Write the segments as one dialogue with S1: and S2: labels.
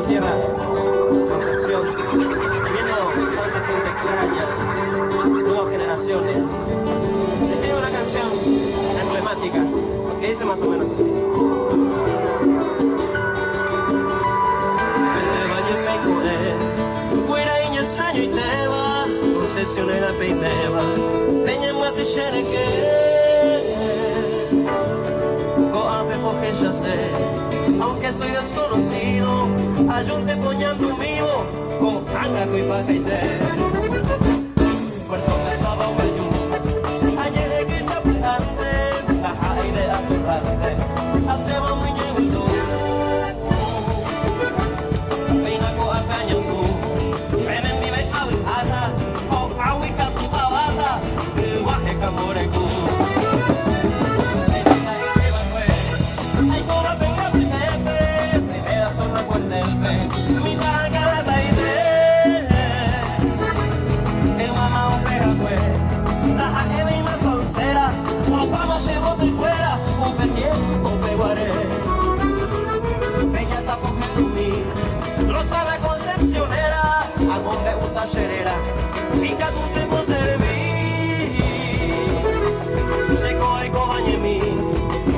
S1: tierra, Concepción, viviendo tanta gente extraña, nuevas generaciones. Les tengo una canción emblemática que dice más o menos así. Concessionera peiteva, tenha mate xereque, coape porque ya sé, aunque soy desconocido, ayunte poñando mío, con tanga y pajaite. Puerto pesado bayú, ayer que se apretante, la aire aturrante, hacemos muy ñegutu, peina coape añangu, venen mi veta ventana, awika tu abata, que baje camorecu. Si no cae que va fue, ay cora venga primete, primera zona cuartelpe, mi taga la idea, el mamá opera fue, la jaque me ima soncera, o vamos llevo de fuera, o petier, o peguaré. Ella está cogiendo mi, rosa la concepcionera, al monte un tallerera. Inca tu tiempo serví, llegó el cobañemí,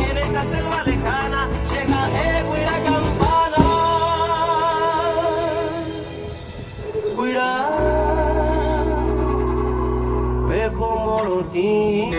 S1: en esta selva lejana, llega el guira campana, guira, pepo morotín.